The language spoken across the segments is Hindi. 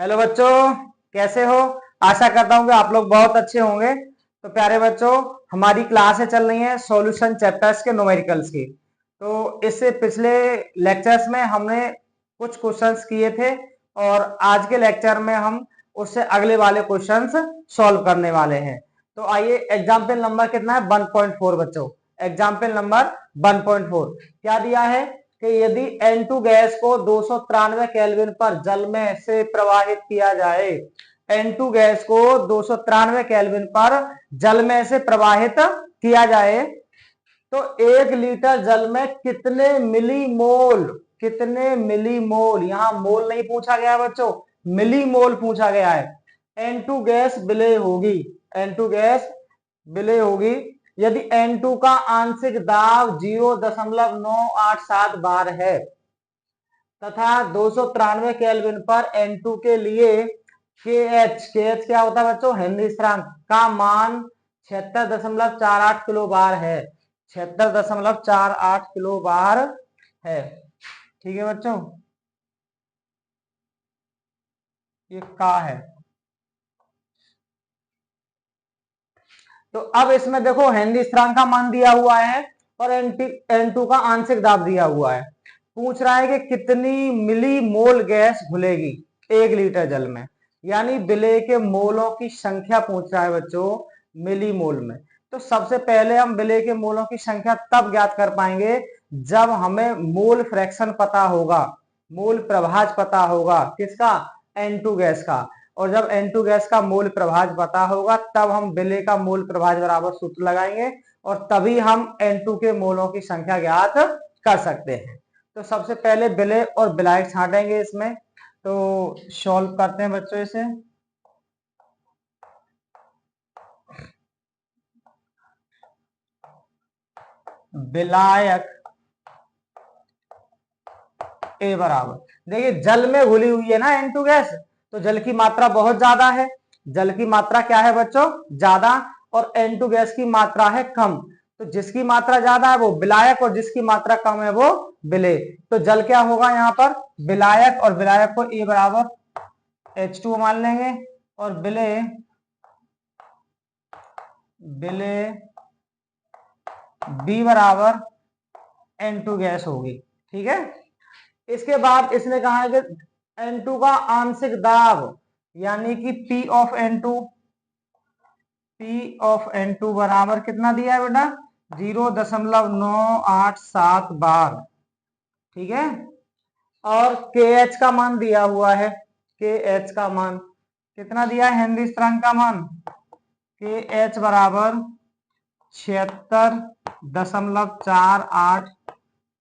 हेलो बच्चों, कैसे हो। आशा करता हूँ कि आप लोग बहुत अच्छे होंगे। तो प्यारे बच्चों, हमारी क्लासें चल रही हैं सॉल्यूशन चैप्टर्स के न्यूमेरिकल्स की। तो इससे पिछले लेक्चर्स में हमने कुछ क्वेश्चंस किए थे और आज के लेक्चर में हम उससे अगले वाले क्वेश्चंस सॉल्व करने वाले हैं। तो आइए, एग्जाम्पल नंबर कितना है? 1.4 बच्चों। एग्जाम्पल नंबर 1.4 क्या दिया है कि यदि N2 गैस को 293 केल्विन पर जल में से प्रवाहित किया जाए, N2 गैस को 293 केल्विन पर जल में से प्रवाहित किया जाए तो 1 लीटर जल में कितने मिलीमोल, यहां मोल नहीं पूछा गया बच्चों, मिलीमोल पूछा गया है। N2 गैस विलय होगी, N2 गैस विलय होगी यदि N2 का आंशिक दाब 0.987 बार है तथा 293 केल्विन पर N2 के लिए KH क्या होता है बच्चों? हेनरी स्थिरांक का मान 76.48 किलो बार है। 76.48 किलो बार है। ठीक है बच्चों, ये का है। तो अब इसमें देखो, हेनरी स्थिरांक का मान दिया हुआ है और N2 का आंशिक दाब दिया हुआ है। पूछ रहा है कि कितनी मिली मोल गैस घुलेगी 1 लीटर जल में, यानी विलय के मोलों की संख्या पूछ रहा है बच्चों मिली मोल में। तो सबसे पहले हम विलय के मोलों की संख्या तब ज्ञात कर पाएंगे जब हमें मोल फ्रैक्शन पता होगा, मोल प्रभाज पता होगा। किसका? N2 गैस का। और जब N2 गैस का मोल प्रभाज पता होगा तब हम विलय का मोल प्रभाज बराबर सूत्र लगाएंगे और तभी हम N2 के मोलों की संख्या ज्ञात कर सकते हैं। तो सबसे पहले विलय और विलायक छांटेंगे इसमें। तो सॉल्व करते हैं बच्चों इसे। विलायक ए बराबर, देखिए जल में घुली हुई है ना N2 गैस, तो जल की मात्रा बहुत ज्यादा है। जल की मात्रा क्या है बच्चों? ज्यादा। और N2 गैस की मात्रा है कम। तो जिसकी मात्रा ज्यादा है वो विलायक और जिसकी मात्रा कम है वो विलेय। तो जल क्या होगा यहाँ पर? विलायक। और विलायक को ए बराबर H2 मान लेंगे और विलेय बी बराबर N2 गैस होगी। ठीक है। इसके बाद इसने कहा है कि N2 का आंशिक दाब यानी कि P ऑफ N2 बराबर कितना दिया है बेटा? 0.987 बार। ठीक है। और KH का मान दिया हुआ है। KH का मान कितना दिया है? हेनरी स्थिरांक का मान KH बराबर 76.48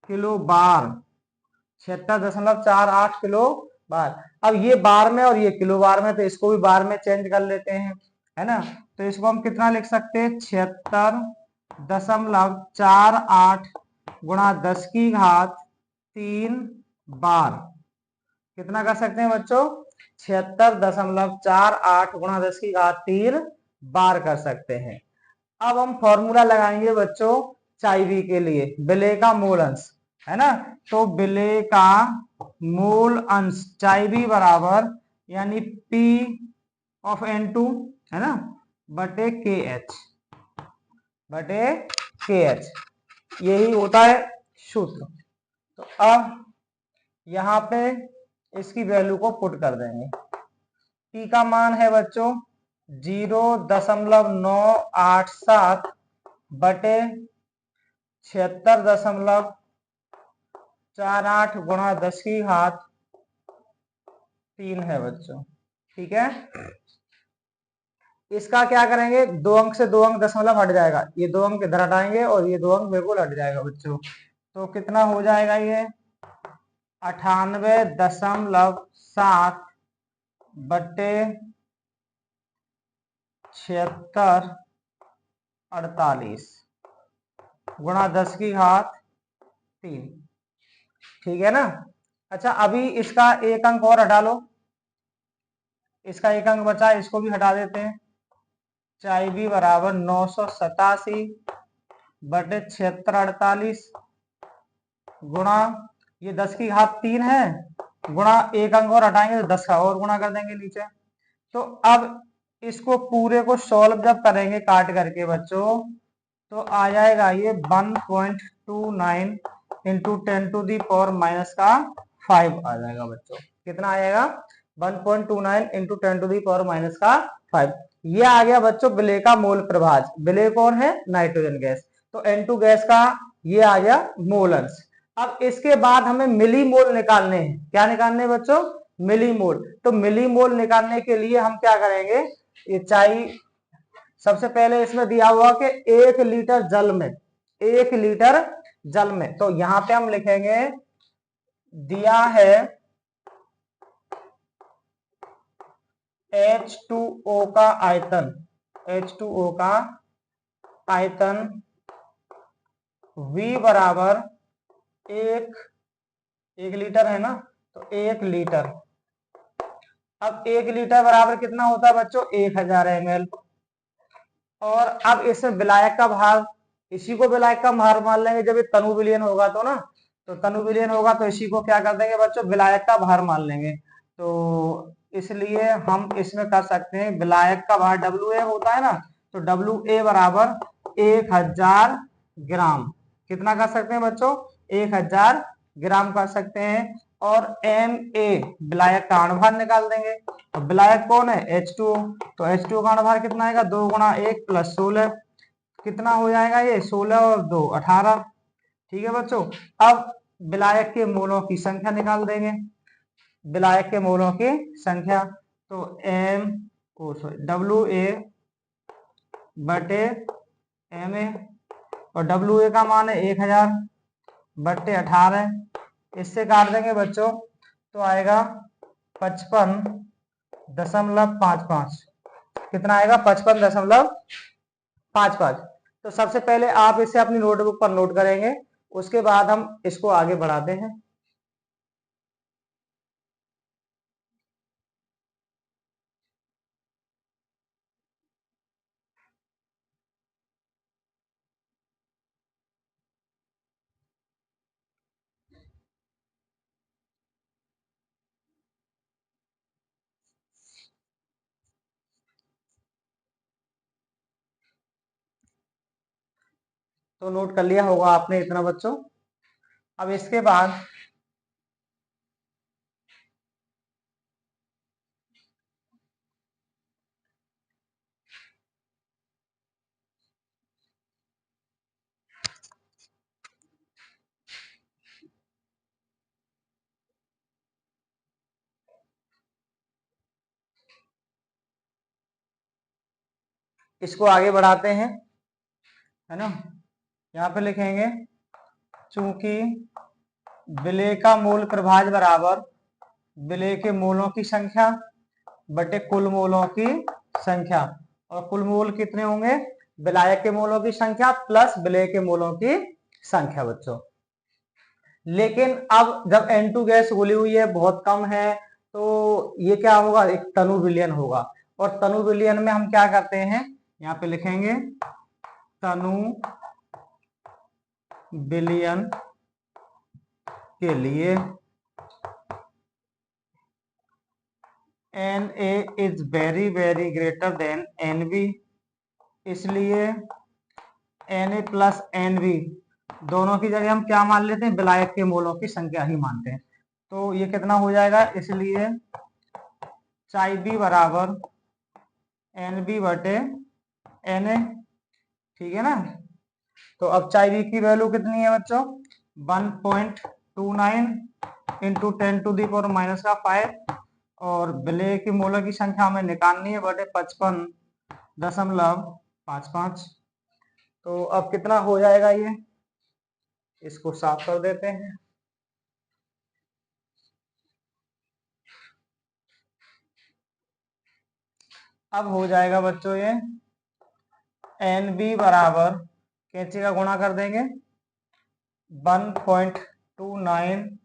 किलो बार। 76.48 किलो बार। अब ये बार में और ये किलो बार में, तो इसको भी बार में चेंज कर लेते हैं, है ना। तो इसको हम कितना लिख सकते हैं? 76.48 गुणा 10⁻³ बार। कितना कर सकते हैं बच्चों? 76.48 गुणा 10⁻³ बार कर सकते हैं। अब हम फॉर्मूला लगाएंगे बच्चों चाइवी के लिए, विलय का मूल अंश, है ना। तो विलय का मूल अंश चाइवी बराबर यानी P(N2) है ना बटे KH यही होता है सूत्र। तो अब यहाँ पे इसकी वैल्यू को पुट कर देंगे। P का मान है बच्चों 0.987 बटे 76.48 गुणा 10⁻³ है बच्चों। ठीक है। इसका क्या करेंगे? 2 अंक से 2 अंक दशमलव हट जाएगा, ये 2 अंक इधर हटाएंगे और ये 2 अंक बिल्कुल हट जाएगा बच्चों। तो कितना हो जाएगा? ये 98.7 बटे 7648 गुणा 10⁻³। ठीक है ना। अच्छा, अभी इसका एक अंक और हटा लो, इसका एक अंक बचा, इसको भी हटा देते हैं। चाइवी बराबर 987 बटे 7648 गुणा ये 10⁻³ है गुणा 1 अंक और हटाएंगे तो 10 का और गुणा कर देंगे नीचे। तो अब इसको पूरे को सॉल्व जब करेंगे काट करके बच्चों, तो आ जाएगा ये 1.29 इंटू 10⁻⁻5 आ जाएगा बच्चों। कितना आ जाएगा? 1.29 इंटू 10⁻⁻5। ये आ गया बच्चों विलेय का मोल प्रभाज। विलेय कौन है? Nitrogen gas. तो N2 गैस का ये आ गया मोल अंश। अब इसके बाद हमें मिली मोल निकालने हैं। क्या निकालने हैं बच्चों? मिली मोल। तो मिली मोल निकालने के लिए हम क्या करेंगे, ये चाहिए सबसे पहले इसमें दिया हुआ कि 1 लीटर जल में, 1 लीटर जल में, तो यहां पे हम लिखेंगे दिया है H2O का आयतन, H2O का आयतन V बराबर 1 लीटर है ना, तो 1 लीटर। अब 1 लीटर बराबर कितना होता है बच्चों? 1000 ml। और अब इसमें विलायक का भार, इसी को विलायक का भार मान लेंगे जब ये तनु विलयन होगा तो ना, तो तनु विलयन होगा तो इसी को क्या कर देंगे बच्चों? विलायक का भार मान लेंगे। तो इसलिए हम इसमें कर सकते हैं विलायक का भार WA होता है ना, तो WA बराबर 1000 ग्राम। कितना कर सकते हैं बच्चों? 1000 ग्राम कर सकते हैं। और MA विलायक का आणभार निकाल देंगे। तो विलायक कौन है? H2O। तो H2O का आणभार कितना आएगा? 2 गुणा 1 प्लस 16। कितना हो जाएगा ये? 16 और 2 18। ठीक है बच्चों। अब विलायक के मोलों की संख्या निकाल देंगे। विलायक के मोलों की संख्या, तो WA बटे MA, और WA का मान है 1000 बटे 18। इससे काट देंगे बच्चों तो आएगा 55.55। कितना आएगा? 55.55। तो सबसे पहले आप इसे अपनी नोटबुक पर नोट करेंगे, उसके बाद हम इसको आगे बढ़ाते हैं। तो नोट कर लिया होगा आपने इतना बच्चों। अब इसके बाद इसको आगे बढ़ाते हैं, है ना। यहाँ पे लिखेंगे चूंकि विलेय का मोल प्रभाज बराबर विलेय के मोलों की संख्या बटे कुल मोलों की संख्या। और कुल मोल कितने होंगे? विलायक के मोलों की संख्या प्लस विलेय के मोलों की संख्या बच्चों। लेकिन अब जब N2 गैस घुली हुई है, बहुत कम है, तो ये क्या होगा? एक तनु विलयन होगा। और तनु विलयन में हम क्या करते हैं, यहाँ पे लिखेंगे तनु विलयन के लिए Na is very very greater than Nb, इसलिए Na प्लस Nb दोनों की जगह हम क्या मान लेते हैं? विलायक के मोलों की संख्या ही मानते हैं। तो ये कितना हो जाएगा? इसलिए चाई बी बराबर Nb बटे Na। ठीक है ना। तो अब चाई बी की वैल्यू कितनी है बच्चों? 1.29 इंटू 10⁻⁻5। और विलेय की मोलर की संख्या हमें निकालनी है बटे 55.55। तो अब कितना हो जाएगा ये? इसको साफ कर देते हैं। अब हो जाएगा बच्चों ये Nb बराबर, कैंची का गुणा कर देंगे, 1.29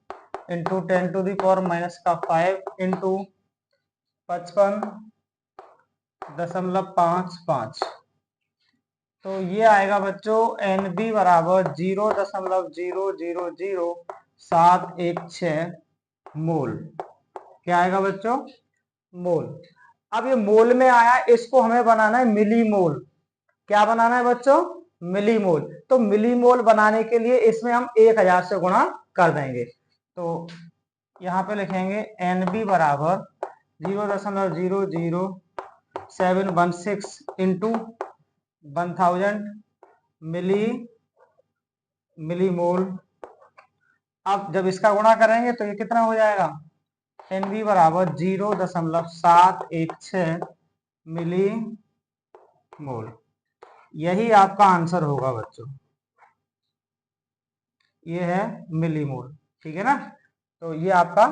इंटू 10⁻⁻5 इंटू 55.55। तो ये आएगा बच्चों Nb बराबर 0.0000716 मोल। क्या आएगा बच्चों? मोल। अब ये मोल में आया, इसको हमें बनाना है मिली मोल। क्या बनाना है बच्चों? मिली मोल। तो मिली मोल बनाने के लिए इसमें हम 1000 से गुणा कर देंगे। तो यहाँ पे लिखेंगे NB बराबर 0.00716 इंटू 1000 मिली मोल। अब जब इसका गुणा करेंगे तो ये कितना हो जाएगा? NB बराबर 0.716 मिली मोल। यही आपका आंसर होगा बच्चों, ये है मिली मोल। ठीक है ना? तो ये आपका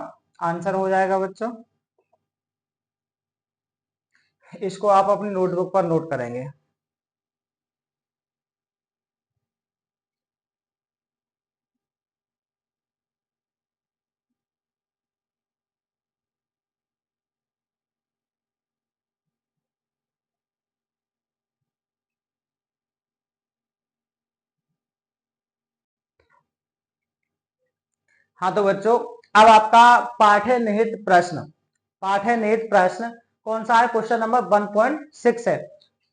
आंसर हो जाएगा बच्चों। इसको आप अपनी नोटबुक पर नोट करेंगे। हाँ तो बच्चों, अब आपका पाठ्य निहित प्रश्न। पाठ्य निहित प्रश्न कौन सा है? क्वेश्चन नंबर 1.6 है।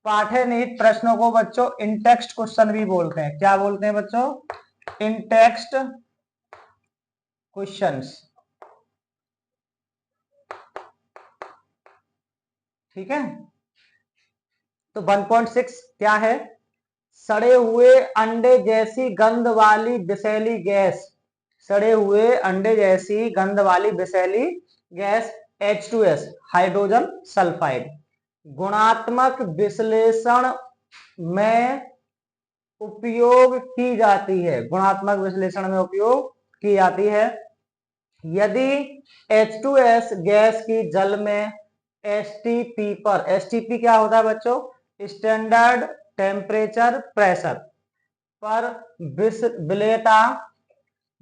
पाठ्य निहित प्रश्नों को बच्चों इन टेक्स्ट क्वेश्चन भी बोलते हैं। क्या बोलते हैं बच्चों? इन टेक्स्ट क्वेश्चंस। ठीक है? तो 1.6 क्या है? सड़े हुए अंडे जैसी गंध वाली विषैली गैस। सड़े हुए अंडे जैसी गंध वाली विषैली गैस H2S, हाइड्रोजन सल्फाइड, गुणात्मक विश्लेषण में उपयोग की जाती है। गुणात्मक विश्लेषण में उपयोग की जाती है यदि H2S गैस की जल में STP पर, STP क्या होता है बच्चों? स्टैंडर्ड टेम्परेचर प्रेशर पर विलेयता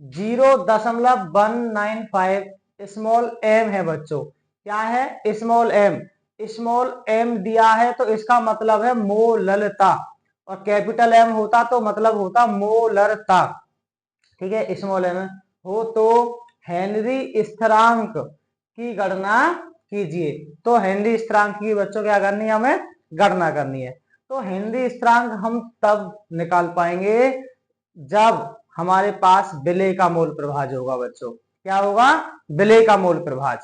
0.195 स्मॉल m है बच्चों। क्या है? Small m। स्मॉल m दिया है तो इसका मतलब है मोललता, और कैपिटल M होता तो मतलब होता मोलरता। ठीक है? स्मॉल m हो तो हेनरी स्थिरांक की गणना कीजिए। तो हेनरी स्थिरांक की बच्चों क्या करनी है? हमें गणना करनी है। तो हेनरी स्थिरांक हम तब निकाल पाएंगे जब हमारे पास विलेय का मोल प्रभाज होगा बच्चों। क्या होगा? विलेय का मोल प्रभाज।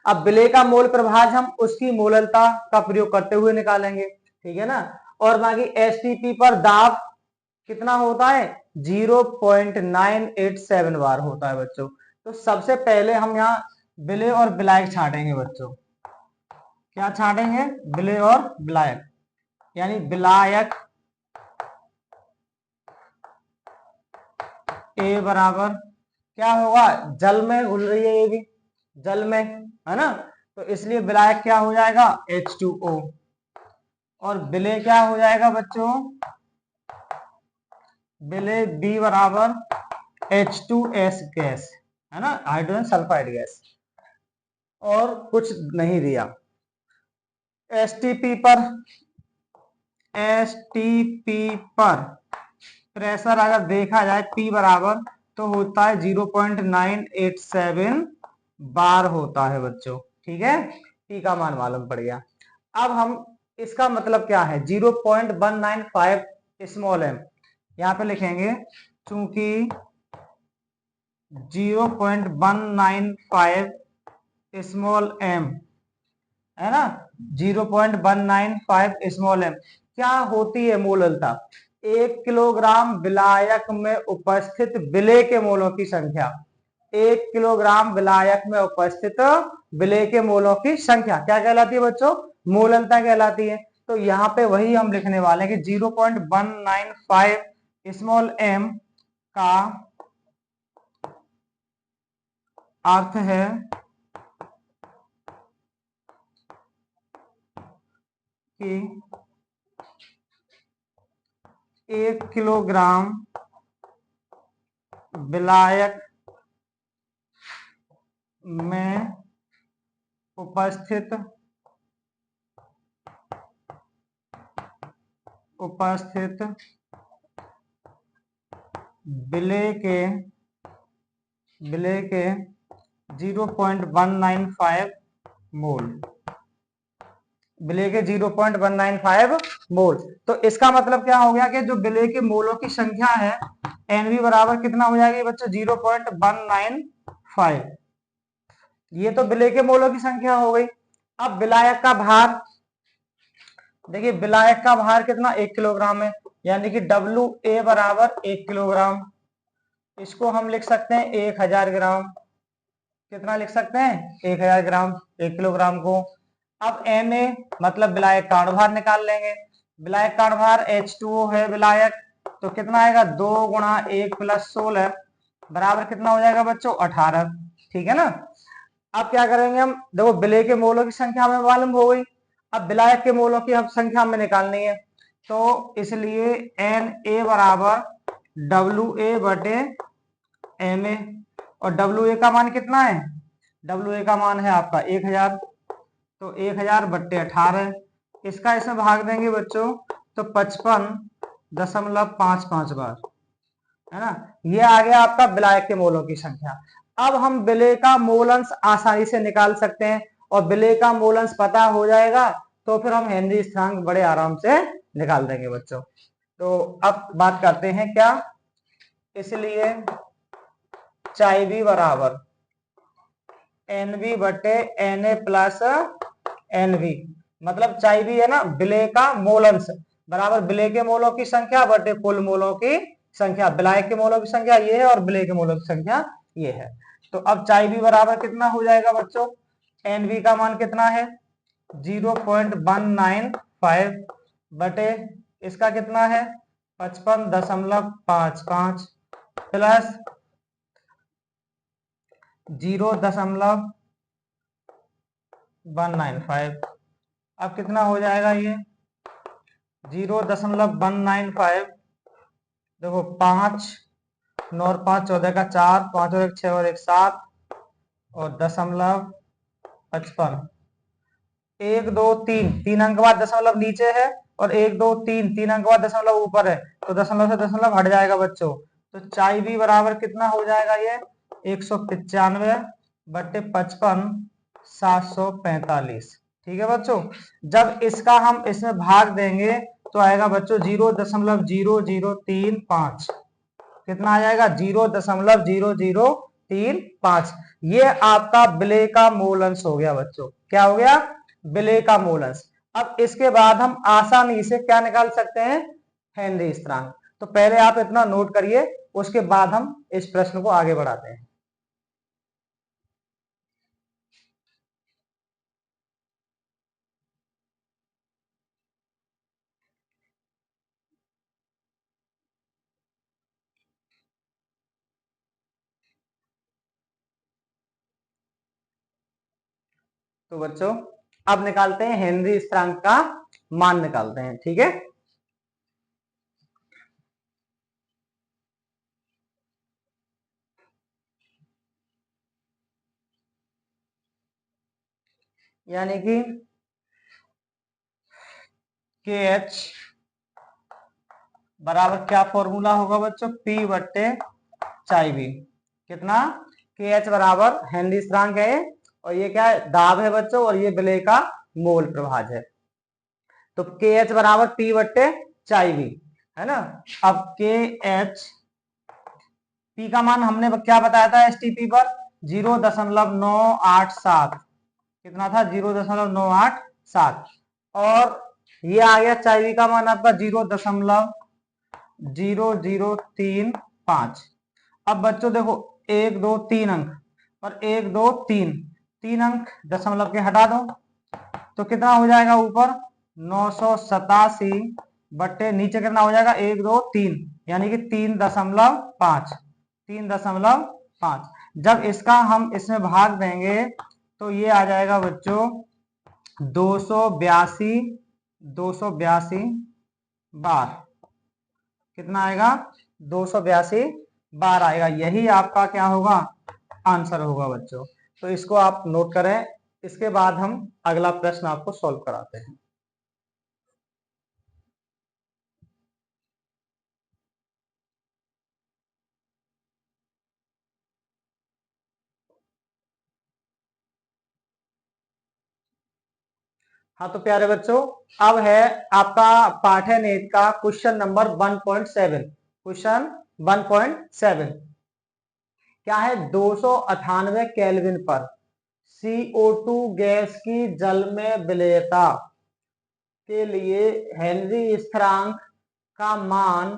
अब विलेय का मोल प्रभाज हम उसकी मोललता का प्रयोग करते हुए निकालेंगे। ठीक है ना? और बाकी एसटीपी पर दाब कितना होता है? 0.987 बार होता है बच्चों। तो सबसे पहले हम यहाँ विलेय और विलायक छांटेंगे बच्चों। क्या छांटेंगे? विलेय और विलायक। यानी विलायक ए बराबर क्या होगा? जल में घुल रही है, ये भी जल में है ना, तो इसलिए विलायक क्या हो जाएगा? H2O। और विलेय क्या हो जाएगा बच्चों? विलेय B बराबर H2S गैस, है ना, हाइड्रोजन सल्फाइड गैस। और कुछ नहीं दिया। एसटीपी पर, एसटीपी पर प्रेशर अगर देखा जाए P बराबर तो होता है 0.987 बार होता है बच्चों। ठीक है? P का मान मालूम पड़ गया। अब हम इसका मतलब क्या है? 0.195 स्मॉल m यहाँ पे लिखेंगे, चूंकि 0.195 स्मॉल m है ना, 0.195 स्मॉल m क्या होती है मोललता? 1 किलोग्राम विलायक में उपस्थित विलेय के मोलों की संख्या। 1 किलोग्राम विलायक में उपस्थित विलेय के मोलों की संख्या क्या कहलाती है बच्चों? मोललता कहलाती है। तो यहाँ पे वही हम लिखने वाले हैं कि 0.195 स्मॉल m का अर्थ है कि 1 किलोग्राम विलायक में उपस्थित विलेय के 0.195 मोल, विलेय के 0.195 मोल। तो इसका मतलब क्या हो गया कि जो विलेय के मोलों की संख्या है एनवी बराबर कितना हो जाएगी बच्चों 0.195। ये तो विलेय के मोलों की संख्या हो गई। अब विलायक का भार, देखिए विलायक का भार कितना 1 किलोग्राम है, यानी कि WA बराबर 1 किलोग्राम। इसको हम लिख सकते हैं 1000 ग्राम। कितना लिख सकते हैं 1000 ग्राम 1 किलोग्राम को। अब MA मतलब विलायक का अणुभार निकाल लेंगे। विलायक का अणुभार H2O है विलायक, तो कितना आएगा 2 गुणा 1 प्लस 16 बराबर कितना हो जाएगा बच्चों 18। ठीक है ना। अब क्या करेंगे हम, देखो विलेय के मोलों की संख्या हमें मालूम हो गई, अब विलायक के मोलों की हम संख्या हमें निकालनी है। तो इसलिए Na बराबर WA बटे MA, और WA का मान कितना है, WA का मान है आपका 1000, तो 1000 बट्टे 18, इसका इसमें भाग देंगे बच्चों तो 55.55 बार, है ना। ये आ गया आपका विलायक के मोलों की संख्या। अब हम विलेय का मोलंश आसानी से निकाल सकते हैं, और विलेय का मोलंश पता हो जाएगा तो फिर हम हेनरी स्थिरांक बड़े आराम से निकाल देंगे बच्चों। तो अब बात करते हैं क्या, इसलिए चाईबी बराबर NV बटे Na प्लस NV, मतलब चाईबी है ना विलेय का मोलंश बराबर विलेय के मोलों की संख्या बटे कुल मोलों की संख्या। विलायक के मोलों की संख्या ये है और विलेय के मोलों की संख्या ये है। तो अब चाईबी बराबर कितना हो जाएगा बच्चों, NV का मान कितना है 0.195 बटे इसका कितना है 55.55 प्लस 0.195। अब कितना हो जाएगा ये 0.195, देखो 5 9 और 5 14 का 4, 5 और 1 6 और 1 7, और 0.55, 1 2 3 3 अंक बाद दशमलव नीचे है, और 1 2 3 3 अंक बाद दशमलव ऊपर है, तो दशमलव से दशमलव हट जाएगा बच्चों। तो चाईबी बराबर कितना हो जाएगा ये 195 बट्टे 55,745। ठीक है बच्चों। जब इसका हम इसमें भाग देंगे तो आएगा बच्चों 0.0035, कितना आ जाएगा 0.0035। ये आपका विलेय का मोलंश हो गया बच्चों। क्या हो गया, विलेय का मोलंश। अब इसके बाद हम आसानी से क्या निकाल सकते हैं, हेनरी स्थिरांक। तो पहले आप इतना नोट करिए, उसके बाद हम इस प्रश्न को आगे बढ़ाते हैं। तो बच्चों अब निकालते हैं हेनरी स्थिरांक का मान निकालते हैं। ठीक है, यानी कि के एच बराबर क्या फॉर्मूला होगा बच्चों, P बट्टे चाईबी। कितना, के एच बराबर हेनरी स्थिरांक है, और ये क्या है दाब है बच्चों, और ये विलेय का मोल प्रभाज है। तो के एच बराबर P बट्टे चाईबी, है ना। अब के एच, P का मान हमने क्या बताया था STP पर 0.987, कितना था 0.987, और ये आ गया चाईबी का मान आपका 0.0035। अब बच्चों देखो 1 2 3 अंक, और 1 2 3 3 अंक दशमलव के हटा दो, तो कितना हो जाएगा ऊपर 987 बट्टे नीचे कितना हो जाएगा 1 2 3, यानी कि 3.5, 3.5। जब इसका हम इसमें भाग देंगे तो ये आ जाएगा बच्चों 282 बार। कितना आएगा 282 बार आएगा। यही आपका क्या होगा आंसर होगा बच्चों। तो इसको आप नोट करें, इसके बाद हम अगला प्रश्न आपको सॉल्व कराते हैं। हाँ तो प्यारे बच्चों, अब है आपका पाठ है नीट का क्वेश्चन नंबर 1.7। क्वेश्चन 1.7 क्या है? 298 केल्विन पर CO2 गैस की जल में विलेयता के लिए हेनरी स्थिरांक का मान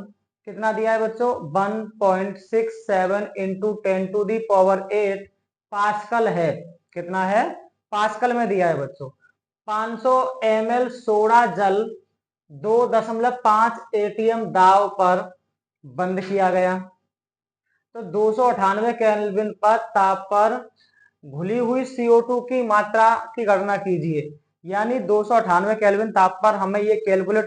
कितना दिया है बच्चों? 1.67 इंटू 10⁸ पास्कल है। कितना है? पास्कल में दिया है बच्चों। 500 ml सोडा जल 2.5 ATM दाब पर बंद किया गया। तो 298 केल्विन पर ताप पर घुली हुई CO2 की मात्रा की गणना कीजिए। यानी 298 केल्विन ताप पर हमें ये कैलकुलेट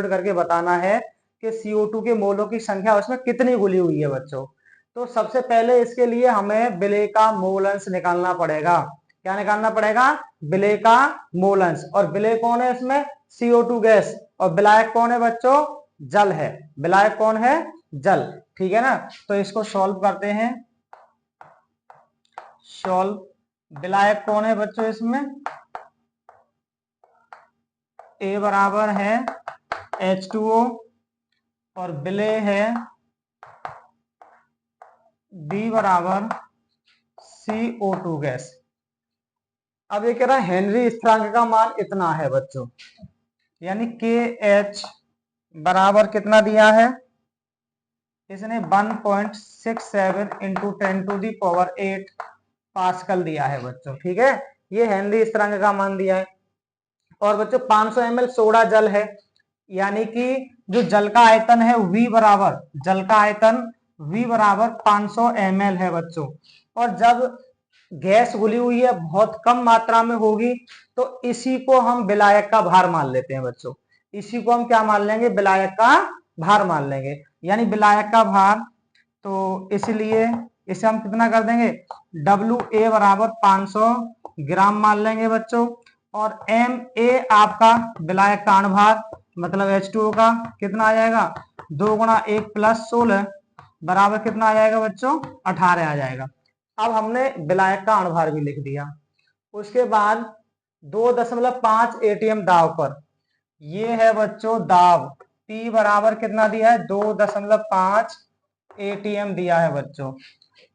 करके बताना है कि CO2 के मोलों की संख्या उसमें कितनी घुली हुई है बच्चों। तो सबसे पहले इसके लिए हमें विलेय का मोल अंश निकालना पड़ेगा। क्या निकालना पड़ेगा? विलेय का मोल अंश। और विलेय कौन है इसमें? CO2 gas. और विलायक कौन है बच्चों? जल है। विलायक कौन है? जल। ठीक है ना? तो इसको सॉल्व करते हैं। सॉल्व। विलायक कौन है बच्चों इसमें? A बराबर है H2O और विलेय है B बराबर CO2 गैस। अब ये कह रहा है हेनरी स्थिरांक का मान इतना है बच्चों, यानी KH बराबर कितना दिया है इसने? 1.67 इंटू 10⁸ पास्कल दिया है बच्चों। ठीक है, ये हेनरी स्थिरांक का मान दिया है। और बच्चों 500 ml सोडा जल है, यानी कि जो जल का आयतन है जल का आयतन V बराबर 500 ml है बच्चों। और जब गैस घुली हुई है बहुत कम मात्रा में होगी तो इसी को हम विलायक का भार मान लेते हैं बच्चों। इसी को हम क्या मान लेंगे? विलायक का भार मान लेंगे। यानी विलायक का भार, तो इसलिए इसे हम कितना कर देंगे? WA बराबर 500 ग्राम मान लेंगे बच्चों। और MA आपका विलायक का अणुभार मतलब H2O का कितना आ जाएगा? 2 गुणा 1 प्लस 16 बराबर कितना आ जाएगा बच्चों? 18 आ जाएगा। अब हमने विलायक का अणुभार भी लिख दिया। उसके बाद 2.5 ATM दाब पर, ये है बच्चों दाब। P बराबर कितना दिया है? 2.5 ATM दिया है बच्चों।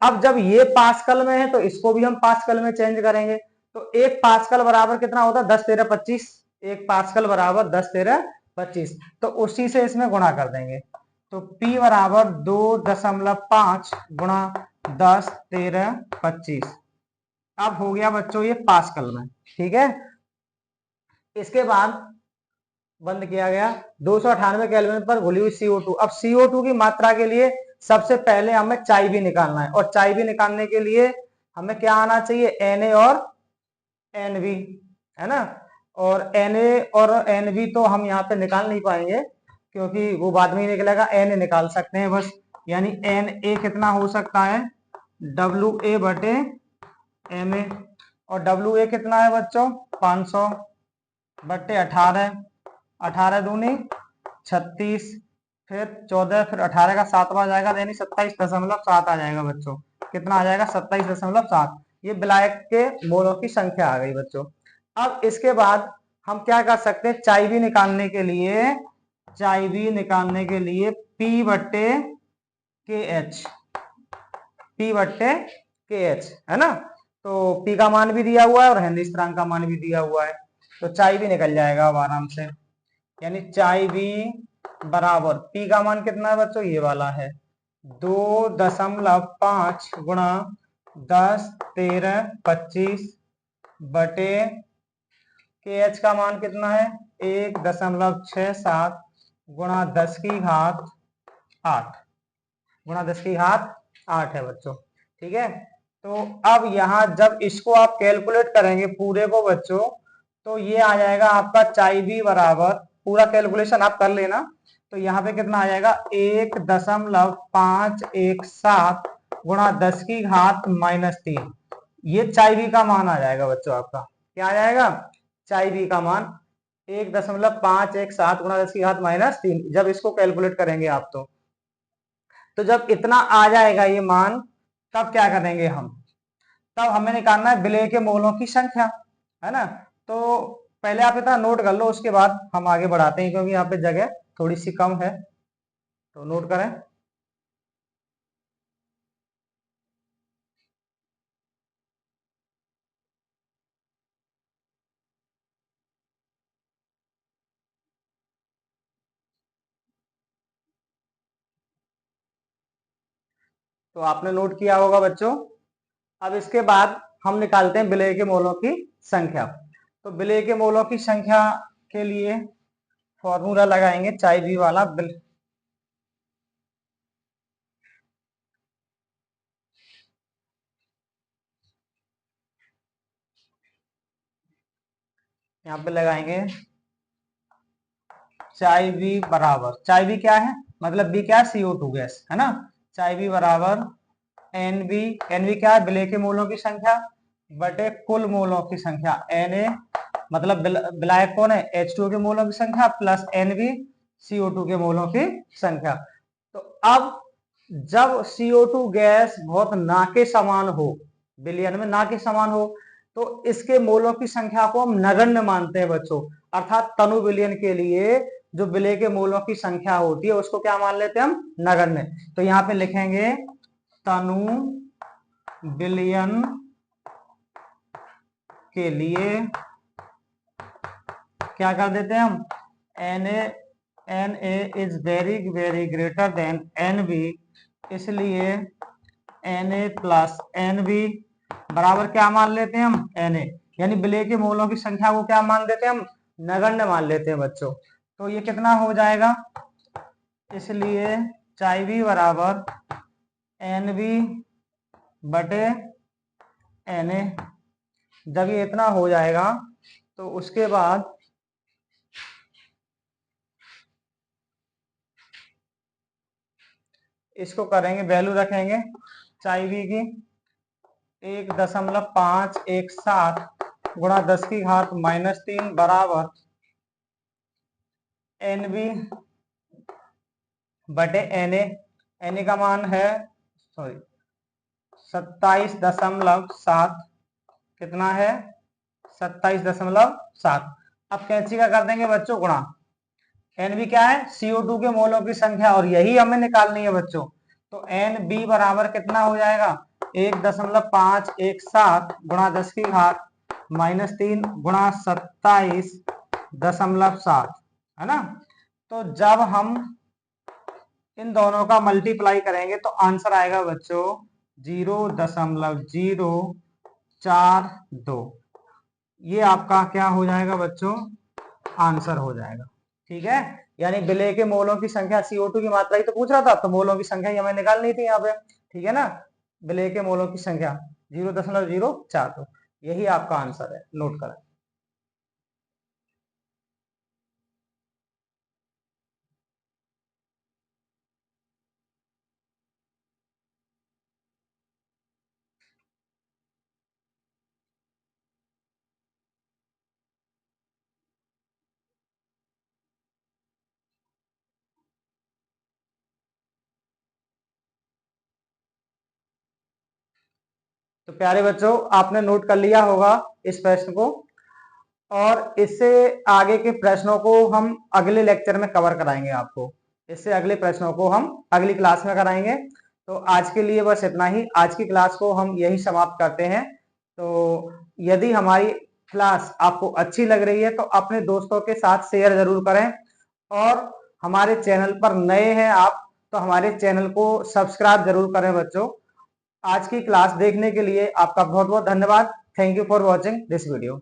अब जब ये पास्कल में है तो इसको भी हम पास्कल में चेंज करेंगे। तो एक पास्कल बराबर कितना होता है? 10⁻⁵25। एक पास्कल बराबर 10⁻⁵25। तो उसी से इसमें गुणा कर देंगे। तो P बराबर 2.5 गुणा 10⁻⁵25। अब हो गया बच्चों ये पास्कल में। ठीक है, इसके बाद बंद किया गया 298 केल्विन पर घुली हुई CO2। अब CO2 की मात्रा के लिए सबसे पहले हमें चाई भी निकालना है। और चाई भी निकालने के लिए हमें क्या आना चाहिए? Na और Nv, है ना? और Na और Nv तो हम यहाँ पे निकाल नहीं पाएंगे क्योंकि वो बाद में ही निकलेगा। Na निकाल सकते हैं बस। यानी Na कितना हो सकता है? WA बटे Ma। और WA कितना है बच्चों? 500 बटे 18। 18 दूनी 36, फिर 14, फिर 18 का 7वां जाएगा, यानी 27.7 आ जाएगा बच्चों। कितना आ जाएगा? 27.7। ये विलायक के मोलों की संख्या आ गई बच्चों। अब इसके बाद हम क्या कर सकते हैं? चाई भी निकालने के लिए P बट्टे KH, है ना? तो P का मान भी दिया हुआ है और हेनरी स्थिरांक का मान भी दिया हुआ है, तो चाई भी निकल जाएगा अब आराम से। यानी चाई भी बराबर P का मान कितना है बच्चों? ये वाला है 2.5 गुणा 10⁻⁵25 बटे KH का मान कितना है? 1.67 गुणा 10⁸8 गुणा 10⁸8 है बच्चों। ठीक है, तो अब यहाँ जब इसको आप कैलकुलेट करेंगे पूरे को बच्चों, तो ये आ जाएगा आपका चाई भी बराबर, पूरा कैलकुलेशन आप कर लेना, तो यहाँ पे कितना आ जाएगा? 1.517 गुणा 10⁻⁻3। ये चाई भी का मान आ जाएगा बच्चों आपका। क्या आ जाएगा? चाई भी का मान 1.517 गुणा 10⁻⁻3। जब इसको कैलकुलेट करेंगे आप तो जब इतना आ जाएगा ये मान, तब क्या करेंगे हम? तब हमें निकालना है विलेय के मोलों की संख्या, है ना? तो पहले आप इतना नोट कर लो, उसके बाद हम आगे बढ़ाते हैं, क्योंकि यहाँ पे जगह थोड़ी सी कम है, तो नोट करें। तो आपने नोट किया होगा बच्चों। अब इसके बाद हम निकालते हैं विलेय के मोलों की संख्या। तो विलेय के मोलों की संख्या के लिए फॉर्मूला लगाएंगे चाय बी वाला। यहाँ पे लगाएंगे चाय बी बराबर, चाय बी क्या है, मतलब बी क्या है, CO2 गैस है ना। चाय बी बराबर एनबी, एनबी क्या है, विलेय के मोलों की संख्या बटे कुल मोलों की संख्या, Na मतलब विलायक कौन है, H2O के मोलों की संख्या प्लस Nb CO2 के मोलों की संख्या। तो अब जब CO2 गैस बहुत ना के समान हो, बिलियन में ना के समान हो, तो इसके मोलों की संख्या को हम नगण्य मानते हैं बच्चों। अर्थात तनु विलियन के लिए जो विलेय के मोलों की संख्या होती है उसको क्या मान लेते हैं हम, नगण्य। तो यहाँ पे लिखेंगे तनु विलियन के लिए क्या कर देते हैं हम, Na is very very greater than Nb, इसलिए Na प्लस Nb बराबर क्या मान लेते हैं हम, Na, यानी विलेय के मोलों की संख्या को क्या मान देते हैं हम, नगण्य मान लेते हैं बच्चों। तो ये कितना हो जाएगा, इसलिए चाय बी बराबर Nb बटे Na। जब ये इतना हो जाएगा तो उसके बाद इसको करेंगे, वैल्यू रखेंगे चाय बी की 1.517 गुणा 10 की घात -3 बराबर Nb बटे Na का मान है 27.7, कितना है 27.7। अब कैंची का कर देंगे बच्चों गुणा, Nb क्या है, CO2 के मोलों की संख्या, और यही हमें निकालनी है बच्चों। तो Nb बराबर कितना हो जाएगा, 1.517 गुणा 10 की घात -3 गुणा 27.7 है ना। तो जब हम इन दोनों का मल्टीप्लाई करेंगे तो आंसर आएगा बच्चों 0.042। ये आपका क्या हो जाएगा बच्चों, आंसर हो जाएगा। ठीक है, यानी विलेय के मोलों की संख्या, CO2 की मात्रा ही तो पूछ रहा था, तो मोलों की संख्या ही हमें निकालनी थी यहाँ पे। ठीक है ना, विलेय के मोलों की संख्या 0.042, यही आपका आंसर है, नोट करें। तो प्यारे बच्चों, आपने नोट कर लिया होगा इस प्रश्न को, और इससे आगे के प्रश्नों को हम अगले लेक्चर में कवर कराएंगे आपको। इससे अगले प्रश्नों को हम अगली क्लास में कराएंगे। तो आज के लिए बस इतना ही, आज की क्लास को हम यही समाप्त करते हैं। तो यदि हमारी क्लास आपको अच्छी लग रही है तो अपने दोस्तों के साथ शेयर जरूर करें, और हमारे चैनल पर नए हैं आप तो हमारे चैनल को सब्सक्राइब जरूर करें बच्चों। आज की क्लास देखने के लिए आपका बहुत बहुत धन्यवाद। Thank you for watching this video.